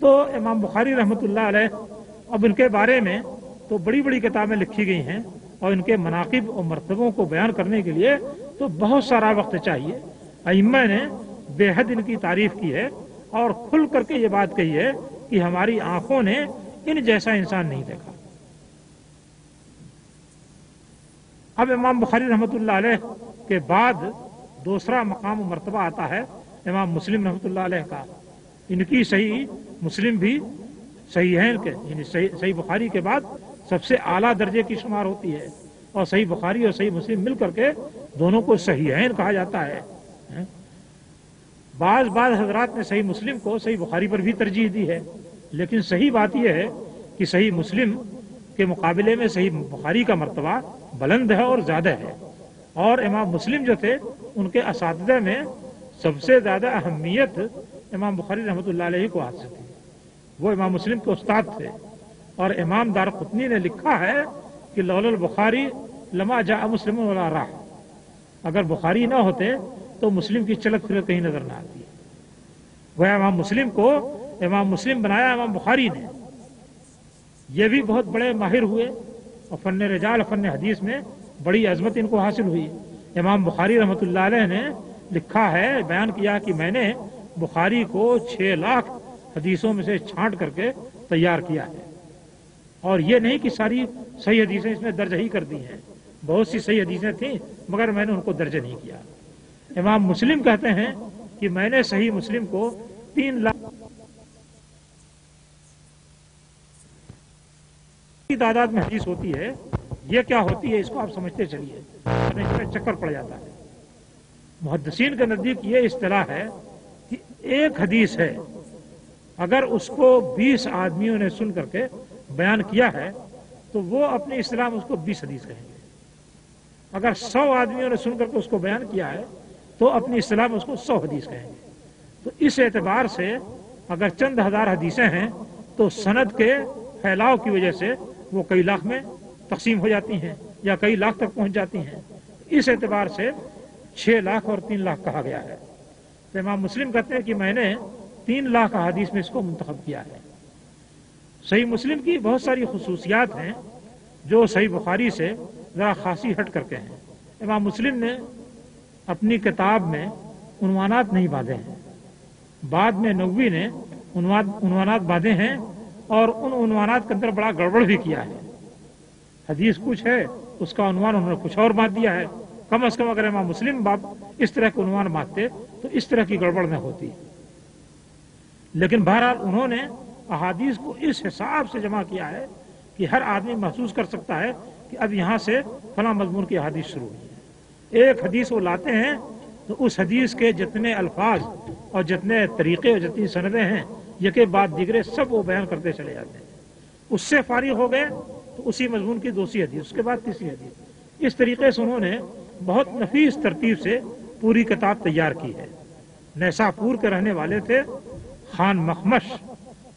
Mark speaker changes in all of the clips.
Speaker 1: تو इमाम बुखारी रहमतुल्लाह अलैह, अब इनके बारे में तो बड़ी बड़ी किताबें लिखी गई हैं और इनके मनाकिब और मर्तबों को बयान करने के लिए तो बहुत सारा वक्त चाहिए। अइम्मा ने बेहद इनकी तारीफ की है और खुल करके ये बात कही है कि हमारी आंखों ने इन जैसा इंसान नहीं देखा। अब इमाम बुखारी रहमतुल्लाह अलैह के बाद दूसरा मकाम मर्तबा आता है इमाम मुस्लिम रहमतुल्लाह अलैह का। इनकी सही मुस्लिम भी सही है इनके, यानी सही बुखारी के बाद सबसे आला दर्जे की शुमार होती है और सही बुखारी और सही मुस्लिम मिल करके दोनों को सही है कहा जाता है। बाज हजरात ने सही मुस्लिम को सही बुखारी पर भी तरजीह दी है, लेकिन सही बात यह है कि सही मुस्लिम के मुकाबले में सही बुखारी का मर्तबा बुलंद है और ज्यादा है। और इमाम मुस्लिम जो थे उनके असातिज़ा में सबसे ज्यादा अहमियत इमाम बुखारी रहमतुल्लाह अलैहि को हासिल थी। वो इमाम मुस्लिम के उस्ताद थे और इमाम दारक़ुतनी ने लिखा है कि लौलल बुखारी लमा जा मुस्लिम वला राह, अगर बुखारी ना होते तो मुस्लिम की चलत फिरत कहीं नजर ना आती। वह इमाम मुस्लिम को इमाम मुस्लिम बनाया इमाम बुखारी ने। ये भी बहुत बड़े माहिर हुए और फन रिजाल फन हदीस में बड़ी अजमत इनको हासिल हुई। इमाम बुखारी रहमतुल्लाह अलैह ने लिखा है, बयान किया कि मैंने बुखारी को 6 लाख हदीसों में से छांट करके तैयार किया है। और ये नहीं कि सारी सही हदीसें इसमें दर्ज ही कर दी हैं, बहुत सी सही हदीसें थी मगर मैंने उनको दर्ज नहीं किया। इमाम मुस्लिम कहते हैं कि मैंने सही मुस्लिम को 3 लाख की तादाद में हदीस होती है। ये क्या होती है इसको आप समझते चलिए, इसमें चक्कर पड़ जाता है। मुहद्दिसीन के नजदीक ये इस्तिलाह है कि एक हदीस है, अगर उसको 20 आदमियों ने सुन करके बयान किया है तो वो अपनी इस्तिलाह में उसको 20 हदीस कहेंगे। अगर 100 आदमियों ने सुन करके उसको बयान किया है तो अपनी इस्तिलाह में उसको 100 हदीस कहेंगे। तो इस एतबार से अगर चंद हजार हदीसें हैं तो सनद के फैलाव की वजह से वो कई लाख में तकसीम हो जाती हैं या कई लाख तक पहुंच जाती हैं। इस एतबार से 6 लाख और 3 लाख कहा गया है। तो इमाम मुस्लिम कहते हैं कि मैंने 3 लाख हदीस में इसको मुंतखब किया है। सही मुस्लिम की बहुत सारी खुसूसियात हैं जो सही बुखारी से जरा खासी हट करके हैं। इमाम मुस्लिम ने अपनी किताब में उन्वानात नहीं बांधे हैं, बाद में नववी ने उन्वानात बांधे हैं और उन उन्वानात के अंदर बड़ा गड़बड़ भी किया है। हदीस कुछ है, उसका उन्वान उन्होंने कुछ और बांध दिया है। कम से कम अगर इमाम मुस्लिम बाप इस तरह के उन्वान बांधते तो इस तरह की गड़बड़ न होती। लेकिन बहरहाल उन्होंने अहादीस को इस हिसाब से जमा किया है कि हर आदमी महसूस कर सकता है कि अब यहां से फला मजमून की हदीस शुरू हुई है। एक हदीस वो लाते हैं तो उस हदीस के जितने अल्फाज और जितने तरीके और जितनी सनदें हैं यके बाद दिगरे सब वो बयान करते चले जाते हैं। उससे फारिग हो गए तो उसी मजमून की दूसरी हदीस, उसके बाद तीसरी हदीस। इस तरीके से उन्होंने बहुत नफीस तरतीब से पूरी किताब तैयार की है। नैसापुर के रहने वाले थे, खान मखमश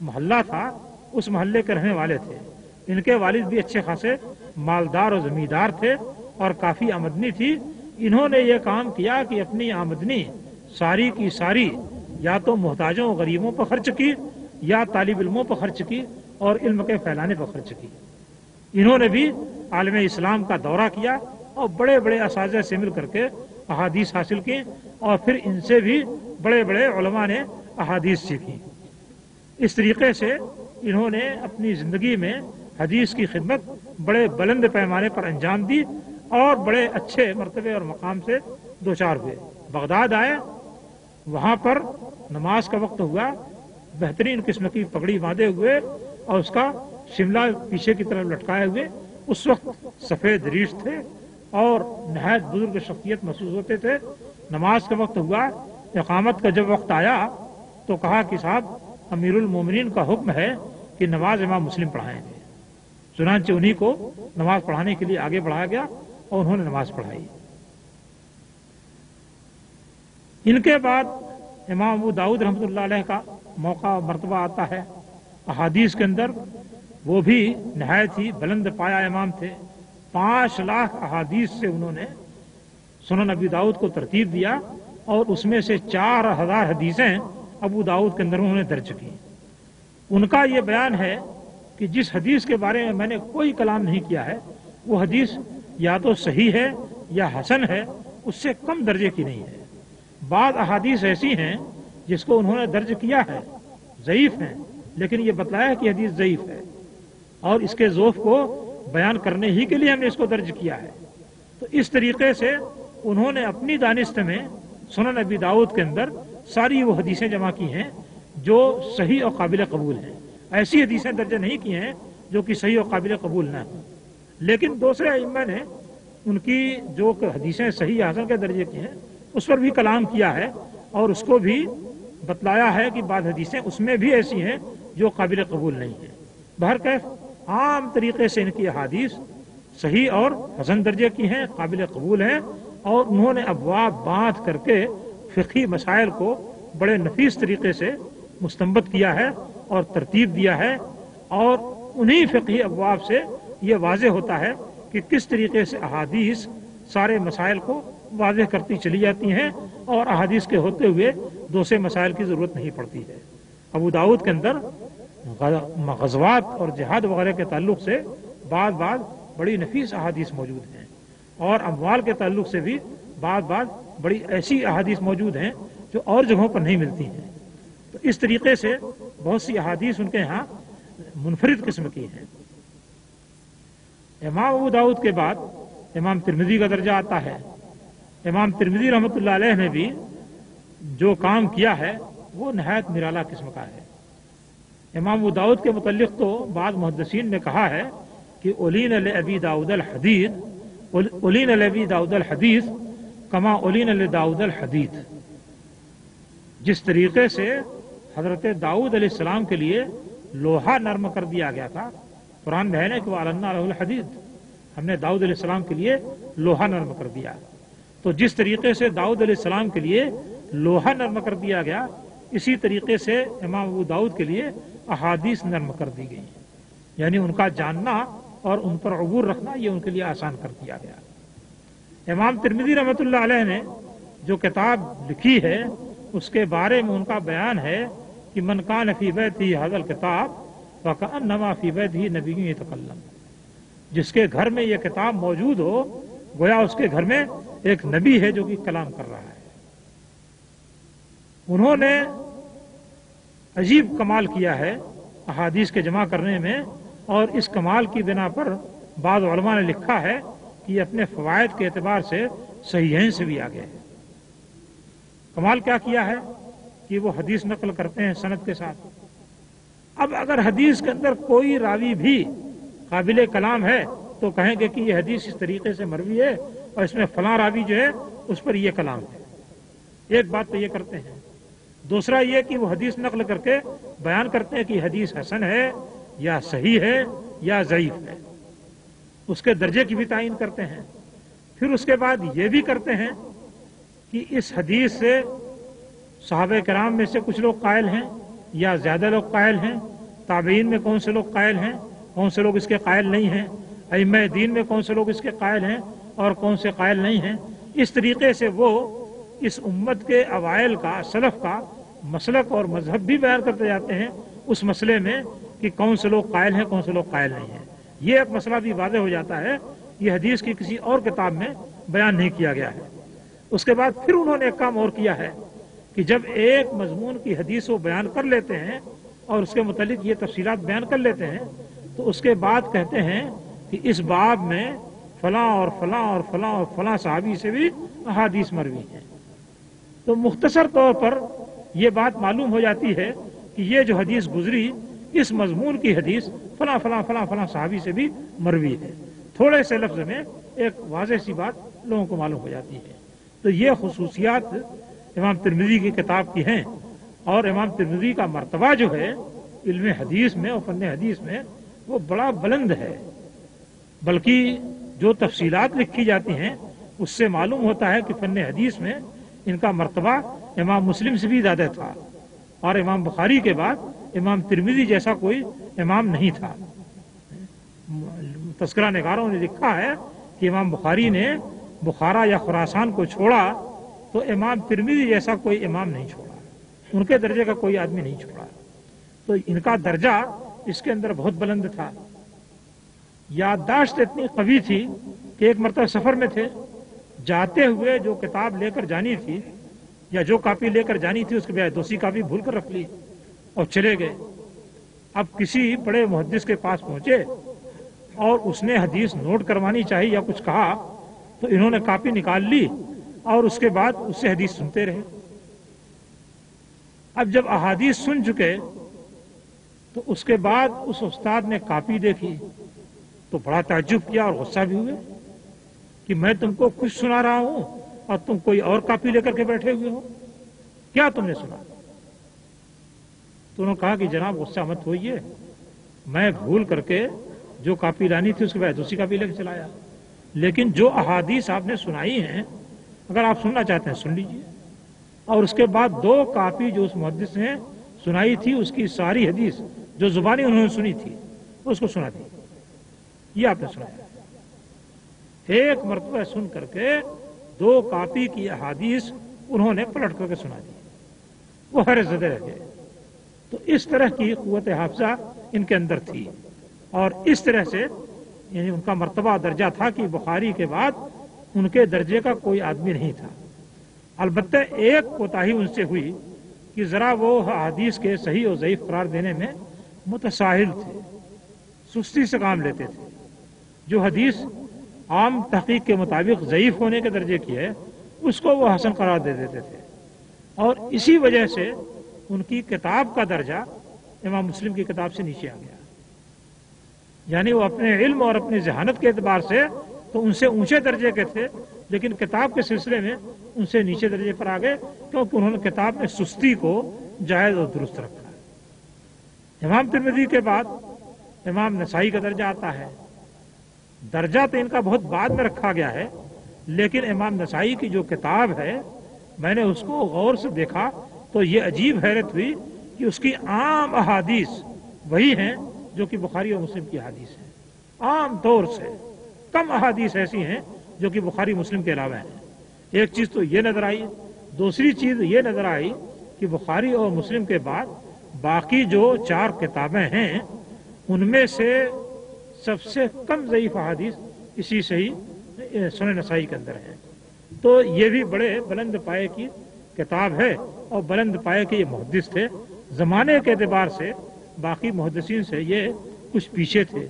Speaker 1: मोहल्ला था, उस मोहल्ले के रहने वाले थे। इनके वालिद भी अच्छे खासे मालदार और जमींदार थे और काफी आमदनी थी। इन्होंने ये काम किया कि अपनी आमदनी सारी की सारी या तो मोहताजों और गरीबों पर खर्च की या तालिब इल्मों पर खर्च की और इल्म के फैलाने पर खर्च की। इन्होंने भी आलम इस्लाम का दौरा किया और बड़े बड़े असातिज़ा से मिल करके अहादीस हासिल की और फिर इनसे भी बड़े बड़े उलमा ने अहादीस सीखी। इस तरीके से इन्होंने अपनी जिंदगी में हदीस की खिदमत बड़े बुलंद पैमाने पर अंजाम दी और बड़े अच्छे मर्तबे और मकाम से दो चार हुए। बगदाद आए, वहां पर नमाज का वक्त हुआ, बेहतरीन किस्म की पगड़ी बांधे हुए और उसका शिमला पीछे की तरफ लटकाए हुए। उस वक्त सफेद रीछ थे और नहायत बुजुर्ग शख्सियत महसूस होते थे। नमाज का वक्त हुआ, इकामत का जब वक्त आया तो कहा कि साहब अमीरुल मोमिनीन का हुक्म है कि नमाज इमाम मुस्लिम पढ़ाएंगे। चुनांचे उन्हीं को नमाज पढ़ाने के लिए आगे बढ़ाया गया और उन्होंने नमाज पढ़ाई। इनके बाद इमाम अबू दाऊद रहमतुल्लाह अलैह का मौका मर्तबा आता है। अहादीस के अंदर वो भी नहायत ही बुलंद पाया इमाम थे। 5 लाख अहादीस से उन्होंने सुनन अबू दाऊद को तरतीब दिया और उसमें से 4000 हदीसें अबू दाऊद के अंदर उन्होंने दर्ज की। उनका ये बयान है कि जिस हदीस के बारे में मैंने कोई कलाम नहीं किया है वो हदीस या तो सही है या हसन है, उससे कम दर्जे की नहीं है। बाद अहादीस ऐसी हैं जिसको उन्होंने दर्ज किया है, ज़ईफ हैं, लेकिन ये बतलाया कि हदीस ज़ईफ है और इसके ज़ोफ को बयान करने ही के लिए हमने इसको दर्ज किया है। तो इस तरीके से उन्होंने अपनी दानिश्त में सुनन अबी दाऊद के अंदर सारी वो हदीसें जमा की हैं जो सही और काबिल कबूल हैं। ऐसी हदीसें दर्ज नहीं की हैं जो कि सही और काबिल कबूल न हो। लेकिन दूसरे अइम्मा ने उनकी जो हदीसें सही हसन के दर्जे की हैं उस पर भी कलाम किया है और उसको भी बतलाया है कि बाद हदीसें उसमें भी ऐसी हैं जो काबिल कबूल नहीं है। बहरकैफ आम तरीके से इनकी अहादीस सही और हसन दर्जे की हैं, काबिल कबूल हैं और उन्होंने अबवाब बांध करके फ़िक़ही मसाइल को बड़े नफीस तरीके से मुस्तंबत किया है और तरतीब दिया है और उन्हीं फ़िक़ही अबवाब से ये वाज़ेह होता है कि किस तरीके से अहादीस सारे मसाइल को वाज़ेह करती चली जाती हैं और अहादीस के होते हुए दूसरे मसाइल की ज़रूरत नहीं पड़ती है। अबू दाऊद के अंदर ग़ज़वात और जिहाद वगैरह के ताल्लुक़ से बाद बड़ी नफीस अहादीस मौजूद हैं और अमवाल के ताल्लुक़ से भी बाद बड़ी ऐसी अहादीस मौजूद हैं जो और जगहों पर नहीं मिलती हैं। तो इस तरीके से बहुत सी अहादीस उनके यहाँ मुनफरिद किस्म की हैं। इमाम अबू दाऊद के बाद इमाम तिरमिज़ी का दर्जा आता है। इमाम तिरमिज़ी रहमतुल्लाह अलैह ने भी जो काम किया है वो नहायत निराला किस्म का है। इमाम अबू दाऊद के मुतल्लिक़ तो बाद मुहद्दिसीन ने कहा है कि उलीन अबी दाऊद अल हदीस कमा उलीन अल दाऊद अल हदीद। जिस तरीके से हज़रत दाऊद अलैहिस्सलाम के लिए लोहा नर्म कर दिया गया था, कुरान में है ना कि वअलन्ना लहुल हदीद, हमने दाऊद अलैहिस्सलाम के लिए लोहा नर्म कर दिया। तो जिस तरीके से दाऊद अलैहिस्सलाम के लिए लोहा नर्म कर दिया गया, इसी तरीके से इमाम अबू दाऊद के लिए अहादीस नर्म कर दी गई, यानी उनका जानना और उन पर अबूर रखना ये उनके लिए आसान कर दिया गया। इमाम तिरमिज़ी रहमतुल्लाह अलैह ने जो किताब लिखी है उसके बारे में उनका बयान है कि मन कान फी बैतिही हाज़ल किताब फकअन्नमा फी बैतिही नबिय्युन यतकल्लम। जिसके घर में ये किताब मौजूद हो गोया उसके घर में एक नबी है जो कि कलाम कर रहा है। उन्होंने अजीब कमाल किया है अहादीस के जमा करने में और इस कमाल की बिना पर बाद उलमा ने लिखा है कि ये अपने फ़वाइद के एतबार से सहीहैन से भी आगे है। कमाल क्या किया है कि वो हदीस नकल करते हैं सनद के साथ। अब अगर हदीस के अंदर कोई रावी भी काबिल कलाम है तो कहेंगे कि ये हदीस इस तरीके से मरवी है और इसमें फलां रावी जो है उस पर यह कलाम है। एक बात तो ये करते हैं। दूसरा ये कि वो हदीस नकल करके बयान करते हैं कि हदीस हसन है या सही है या ज़ईफ है, उसके दर्जे की भी तायीन करते हैं। फिर उसके बाद ये भी करते हैं कि इस हदीस से सहाबे किराम में से कुछ लोग कायल हैं या ज्यादा लोग कायल हैं, ताबईन में कौन से लोग कायल हैं, कौन से लोग इसके कायल नहीं हैं, अइम्मा दीन में कौन से लोग इसके कायल हैं और कौन से कायल नहीं हैं। इस तरीके से वो इस उम्मत के अवाइल का, सलफ का मसलक और मजहब भी बयान करते जाते हैं उस मसले में कि कौन से लोग कायल हैं, कौन से लोग कायल नहीं हैं। ये एक मसला भी वाज़ेह हो जाता है, ये हदीस की किसी और किताब में बयान नहीं किया गया है। उसके बाद फिर उन्होंने एक काम और किया है कि जब एक मजमून की हदीस को बयान कर लेते हैं और उसके मुतालिक ये तफसीलात बयान कर लेते हैं तो उसके बाद कहते हैं कि इस बाब में फलां और फलां और फलां और फलां सहाबी से भी अहादीस मरवी हैं। तो मुख्तसर तौर पर यह बात मालूम हो जाती है कि ये जो हदीस गुजरी इस मजमून की हदीस फलां फलां फलां फलां सहाबी से भी मरवी है। थोड़े से लफ्ज में एक वाज़ेह सी बात लोगों को मालूम हो जाती है। तो ये खुसूसियात इमाम तिरमिज़ी की किताब की हैं और इमाम तिरमिज़ी का मर्तबा जो है इल्म हदीस में और फन हदीस में वो बड़ा बुलंद है। बल्कि जो तफसीलात लिखी जाती हैं उससे मालूम होता है कि फन हदीस में इनका मर्तबा इमाम मुस्लिम से भी ज़्यादा था और इमाम बुखारी के बाद इमाम तिरमिज़ी जैसा कोई इमाम नहीं था। तज़किरा निगारों ने लिखा है कि इमाम बुखारी ने बुखारा या खुरासान को छोड़ा तो इमाम तिरमिज़ी जैसा कोई इमाम नहीं छोड़ा, उनके दर्जे का कोई आदमी नहीं छोड़ा। تو ان کا درجہ اس کے اندر بہت بلند تھا. یادداشت اتنی قوی تھی کہ ایک مرتبہ سفر میں تھے, جاتے ہوئے جو کتاب لے کر جانی تھی یا جو کاپی لے کر جانی تھی اس کے بجائے دوسری کاپی بھول کر رکھ لی اور چلے گئے. اب کسی بڑے محدث کے پاس پہنچے اور اس نے حدیث نوٹ کروانی چاہی یا کچھ کہا تو انہوں نے کاپی نکال لی اور اس کے بعد اس سے حدیث سنتے رہے. اب جب احادیث سن چکے تو اس کے بعد اس استاد نے کاپی دیکھی تو بڑا تعجب کیا اور غصہ بھی ہوئے کہ میں تم کو کچھ سنا رہا ہوں اور تم کوئی اور کاپی لے کر کے بیٹھے ہوئے ہو, کیا تم نے سنا؟ تو انہوں نے کہا کہ جناب غصہ مت ہوئیے, میں بھول کر کے جو کاپی لانی تھی اس کے بعد دوسری کاپی لے کے چلایا, لیکن جو احادیث آپ نے سنائی ہیں اگر آپ سننا چاہتے ہیں سن لیجیے. اور اس کے بعد 2 کاپی جو اس محدث نے سنائی تھی اس کی ساری حدیث جو زبانی انہوں نے سنی تھی اس کو سنا دی. یہ آپ نے سنایا, ایک مرتبہ سن کر کے 2 کاپی کی احادیث انہوں نے پلٹ کر کے سنا دی, وہ حیرت زدہ رہ گئے. تو اس طرح کی قوت حافظہ ان کے اندر تھی اور اس طرح سے یعنی ان کا مرتبہ درجہ تھا کہ بخاری کے بعد ان کے درجے کا کوئی آدمی نہیں تھا. البتہ ایک کوتاہی ان سے ہوئی کہ ذرا وہ حدیث کے صحیح اور ضعیف قرار دینے میں متساہل تھے, سستی سے کام لیتے تھے. جو حدیث عام تحقیق کے مطابق ضعیف ہونے کے درجے کی ہے اس کو وہ حسن قرار دے دیتے تھے, اور اسی وجہ سے ان کی کتاب کا درجہ امام مسلم کی کتاب سے نیچے آ گیا. یعنی وہ اپنے علم اور اپنی ذہانت کے اعتبار سے تو ان سے اونچے درجے کے تھے, لیکن کتاب کے سلسلے میں ان سے نیچے درجے پر آ گئے کیونکہ انہوں نے کتاب میں سستی کو جائز اور درست رکھا. امام ترمذی کے بعد امام نسائی کا درجہ آتا ہے. درجہ تو ان کا بہت بعد میں رکھا گیا ہے, لیکن امام نسائی کی جو کتاب ہے میں نے اس کو غور سے دیکھا تو یہ عجیب حیرت ہوئی کہ اس کی عام احادیث وہی ہیں جو کہ بخاری اور مسلم کی احادیث ہیں. عام طور سے کم احادیث ایسی ہیں جو کہ بخاری مسلم کے علاوہ ہیں. ایک چیز تو یہ نظر آئی, دوسری چیز یہ نظر آئی کہ بخاری اور مسلم کے بعد باقی جو 4 کتابیں ہیں ان میں سے سب سے کم ضعیف احادیث اسی صحیح سنن نسائی کے اندر ہیں. تو یہ بھی بڑے بلند پائے کی کتاب ہے اور بلند پائے کے یہ محدث تھے. زمانے کے اعتبار سے باقی محدثین سے یہ کچھ پیچھے تھے.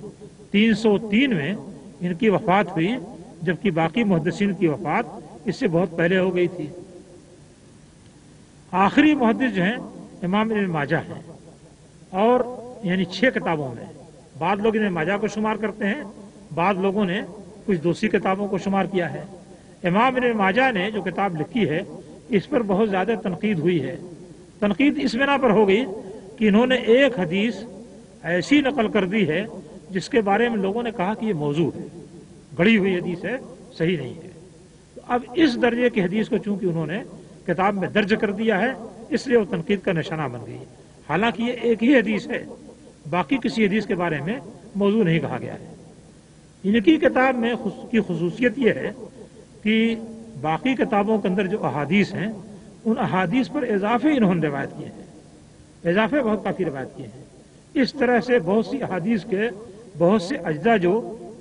Speaker 1: 303 میں ان کی وفات ہوئی جبکہ باقی محدثین کی وفات اس سے بہت پہلے ہو گئی تھی. آخری محدث جو ہیں امام ابن ماجہ ہیں, اور یعنی 6 کتابوں میں بعض لوگ ابن ماجہ کو شمار کرتے ہیں, بعض لوگوں نے کچھ دوسری کتابوں کو شمار کیا ہے. امام ابن ماجہ نے جو کتاب لکھی ہے اس پر بہت زیادہ تنقید ہوئی ہے. تنقید اس بنا پر ہو گئی کہ انہوں نے ایک حدیث ایسی نقل کر دی ہے جس کے بارے میں لوگوں نے کہا کہ یہ موضوع ہے, گڑی ہوئی حدیث ہے, صحیح نہیں ہے. تو اب اس درجے کی حدیث کو چونکہ انہوں نے کتاب میں درج کر دیا ہے اس لیے وہ تنقید کا نشانہ بن گئی. حالانکہ یہ ایک ہی حدیث ہے, باقی کسی حدیث کے بارے میں موضوع نہیں کہا گیا ہے. ان کی کتاب میں کی خصوصیت یہ ہے کہ باقی کتابوں کے اندر جو احادیث ہیں ان احادیث پر اضافے انہوں نے روایت کیے ہیں, اضافے بہت کافی روایت کیے ہیں. اس طرح سے بہت سی احادیث کے بہت سے اجزاء جو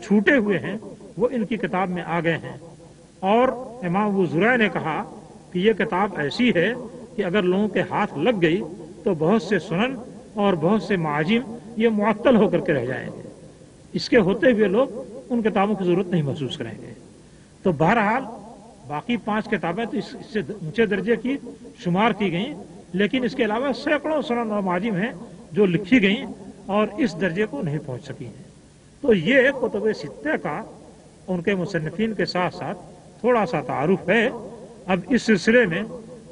Speaker 1: چھوٹے ہوئے ہیں وہ ان کی کتاب میں آ گئے ہیں. اور امام ابو زرع نے کہا کہ یہ کتاب ایسی ہے کہ اگر لوگوں کے ہاتھ لگ گئی تو بہت سے سنن اور بہت سے معاجم یہ معطل ہو کر کے رہ جائیں گے. اس کے ہوتے ہوئے لوگ ان کتابوں کی ضرورت نہیں محسوس کریں گے. تو بہرحال باقی 5 کتابیں تو اس سے اونچے درجے کی شمار کی گئیں, لیکن اس کے علاوہ سینکڑوں سنن اور معاجم ہیں جو لکھی گئیں اور اس درجے کو نہیں پہنچ سکی ہیں. تو یہ کتب ستہ کا ان کے مصنفین کے ساتھ ساتھ تھوڑا سا تعارف ہے. اب اس سلسلے میں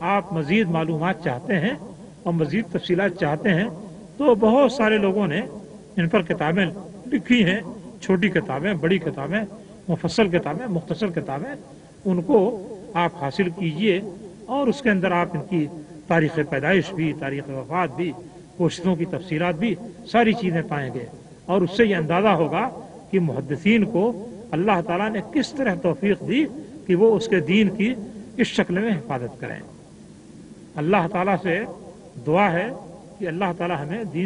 Speaker 1: آپ مزید معلومات چاہتے ہیں اور مزید تفصیلات چاہتے ہیں تو بہت سارے لوگوں نے ان پر کتابیں لکھی ہیں, چھوٹی کتابیں, بڑی کتابیں, مفصل کتابیں, مختصر کتابیں. ان کو آپ حاصل کیجئے اور اس کے اندر آپ ان کی تاریخ پیدائش بھی, تاریخ وفات بھی, کوششوں کی تفصیلات بھی, ساری چیزیں پائیں گے. اور اس سے یہ اندازہ ہوگا کہ محدثین کو اللہ تعالیٰ نے کس طرح توفیق دی کہ وہ اس کے دین کی اس شکل میں حفاظت کریں. اللہ تعالیٰ سے دعا ہے کہ اللہ تعالیٰ ہمیں دین